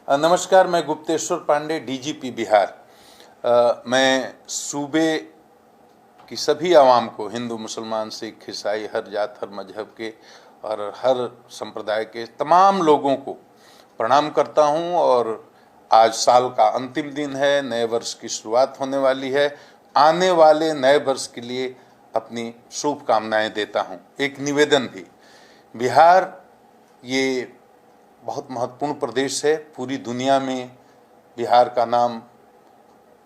नमस्कार, मैं गुप्तेश्वर पांडे, डीजीपी बिहार। मैं सूबे की सभी आवाम को, हिंदू, मुसलमान, सिख, ईसाई, हर जात, हर मजहब के और हर संप्रदाय के तमाम लोगों को प्रणाम करता हूं। और आज साल का अंतिम दिन है, नए वर्ष की शुरुआत होने वाली है। आने वाले नए वर्ष के लिए अपनी शुभकामनाएं देता हूं। एक निवेदन भी, बिहार ये बहुत महत्वपूर्ण प्रदेश है। पूरी दुनिया में बिहार का नाम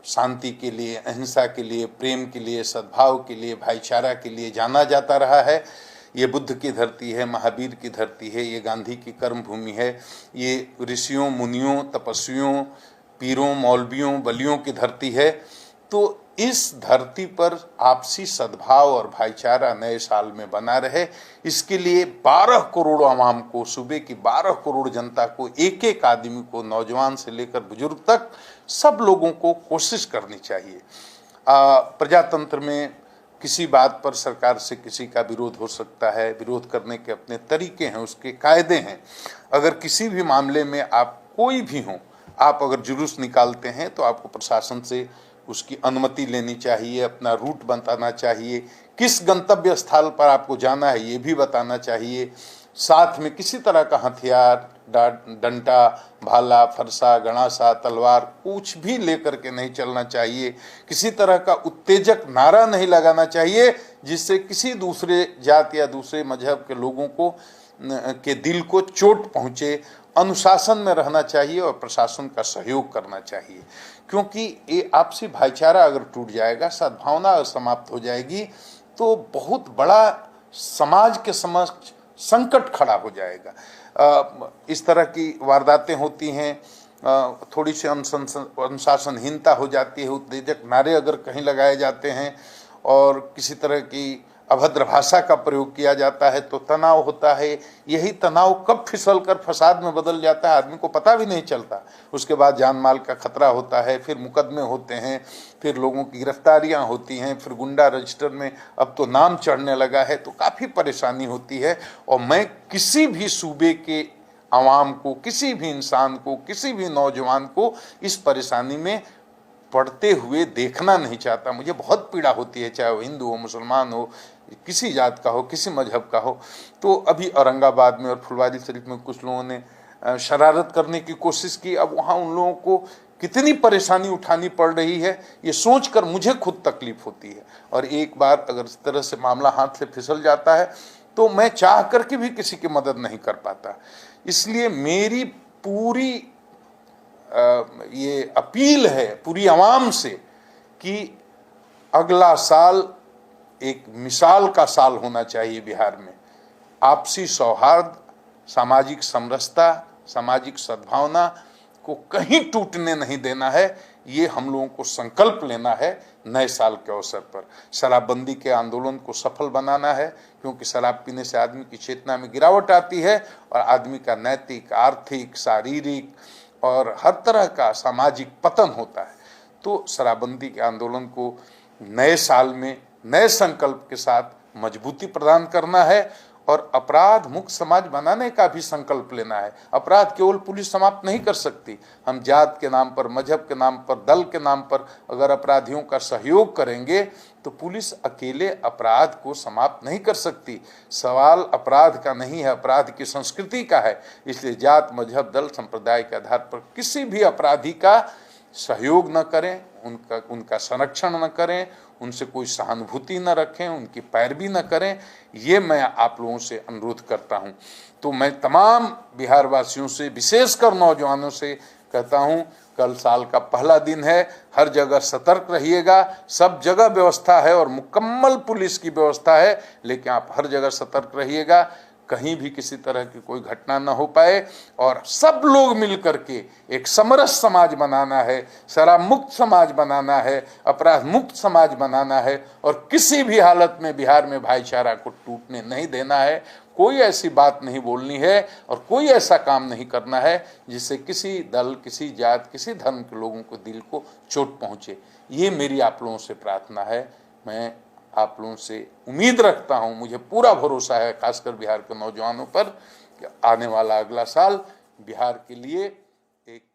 शांति के लिए, अहिंसा के लिए, प्रेम के लिए, सद्भाव के लिए, भाईचारा के लिए जाना जाता रहा है। ये बुद्ध की धरती है, महावीर की धरती है, ये गांधी की कर्म भूमि है, ये ऋषियों, मुनियों, तपस्वियों, पीरों, मौलवियों, बलियों की धरती है। तो इस धरती पर आपसी सद्भाव और भाईचारा नए साल में बना रहे, इसके लिए 12 करोड़ आवाम को, सूबे की 12 करोड़ जनता को, एक एक आदमी को, नौजवान से लेकर बुजुर्ग तक सब लोगों को कोशिश करनी चाहिए। प्रजातंत्र में किसी बात पर सरकार से किसी का विरोध हो सकता है, विरोध करने के अपने तरीके हैं, उसके कायदे हैं। अगर किसी भी मामले में आप कोई भी हो, आप अगर जुलूस निकालते हैं तो आपको प्रशासन से उसकी अनुमति लेनी चाहिए, अपना रूट बताना चाहिए, किस गंतव्य स्थल पर आपको जाना है ये भी बताना चाहिए। साथ में किसी तरह का हथियार, डंडा, भाला, फरसा, गणासा, तलवार कुछ भी लेकर के नहीं चलना चाहिए। किसी तरह का उत्तेजक नारा नहीं लगाना चाहिए जिससे किसी दूसरे जात या दूसरे मजहब के लोगों को के दिल को चोट पहुँचे। अनुशासन में रहना चाहिए और प्रशासन का सहयोग करना चाहिए, क्योंकि ये आपसी भाईचारा अगर टूट जाएगा, सद्भावना अगर समाप्त हो जाएगी तो बहुत बड़ा समाज के समक्ष संकट खड़ा हो जाएगा। इस तरह की वारदातें होती हैं, थोड़ी सी अनुशासनहीनता हो जाती है, उत्तेजक नारे अगर कहीं लगाए जाते हैं और किसी तरह की अभद्र भाषा का प्रयोग किया जाता है तो तनाव होता है। यही तनाव कब फिसल कर फसाद में बदल जाता है आदमी को पता भी नहीं चलता। उसके बाद जान माल का खतरा होता है, फिर मुकदमे होते हैं, फिर लोगों की गिरफ्तारियां होती हैं, फिर गुंडा रजिस्टर में अब तो नाम चढ़ने लगा है, तो काफ़ी परेशानी होती है। और मैं किसी भी सूबे के आवाम को, किसी भी इंसान को, किसी भी नौजवान को इस परेशानी में पढ़ते हुए देखना नहीं चाहता। मुझे बहुत पीड़ा होती है, चाहे वो हिंदू हो, मुसलमान हो, किसी जात का हो, किसी मजहब का हो। तो अभी औरंगाबाद में और फुलवारी शरीफ में कुछ लोगों ने शरारत करने की कोशिश की। अब वहाँ उन लोगों को कितनी परेशानी उठानी पड़ रही है ये सोचकर मुझे खुद तकलीफ होती है। और एक बार अगर इस तरह से मामला हाथ से फिसल जाता है तो मैं चाह करके भी किसी की मदद नहीं कर पाता। इसलिए मेरी पूरी ये अपील है पूरी आवाम से कि अगला साल एक मिसाल का साल होना चाहिए बिहार में। आपसी सौहार्द, सामाजिक समरसता, सामाजिक सद्भावना को कहीं टूटने नहीं देना है। ये हम लोगों को संकल्प लेना है नए साल के अवसर पर। शराबबंदी के आंदोलन को सफल बनाना है, क्योंकि शराब पीने से आदमी की चेतना में गिरावट आती है और आदमी का नैतिक, आर्थिक, शारीरिक और हर तरह का सामाजिक पतन होता है। तो शराबबंदी के आंदोलन को नए साल में नए संकल्प के साथ मजबूती प्रदान करना है और अपराध मुक्त समाज बनाने का भी संकल्प लेना है। अपराध केवल पुलिस समाप्त नहीं कर सकती। हम जात के नाम पर, मजहब के नाम पर, दल के नाम पर अगर अपराधियों का सहयोग करेंगे तो पुलिस अकेले अपराध को समाप्त नहीं कर सकती। सवाल अपराध का नहीं है, अपराध की संस्कृति का है। इसलिए जात, मजहब, दल, संप्रदाय के आधार पर किसी भी अपराधी का सहयोग न करें, उनका संरक्षण न करें, उनसे कोई सहानुभूति न रखें, उनकी पैरवी न करें। ये मैं आप लोगों से अनुरोध करता हूं। तो मैं तमाम बिहार वासियों से, विशेषकर नौजवानों से कहता हूं, कल साल का पहला दिन है, हर जगह सतर्क रहिएगा। सब जगह व्यवस्था है और मुकम्मल पुलिस की व्यवस्था है, लेकिन आप हर जगह सतर्क रहिएगा, कहीं भी किसी तरह की कोई घटना न हो पाए। और सब लोग मिल करके एक समरस समाज बनाना है, शराब मुक्त समाज बनाना है, अपराध मुक्त समाज बनाना है और किसी भी हालत में बिहार में भाईचारा को टूटने नहीं देना है। कोई ऐसी बात नहीं बोलनी है और कोई ऐसा काम नहीं करना है जिससे किसी दल, किसी जात, किसी धर्म के लोगों को दिल को चोट पहुँचे। ये मेरी आप लोगों से प्रार्थना है। मैं आप लोगों से उम्मीद रखता हूं, मुझे पूरा भरोसा है खासकर बिहार के नौजवानों पर, कि आने वाला अगला साल बिहार के लिए एक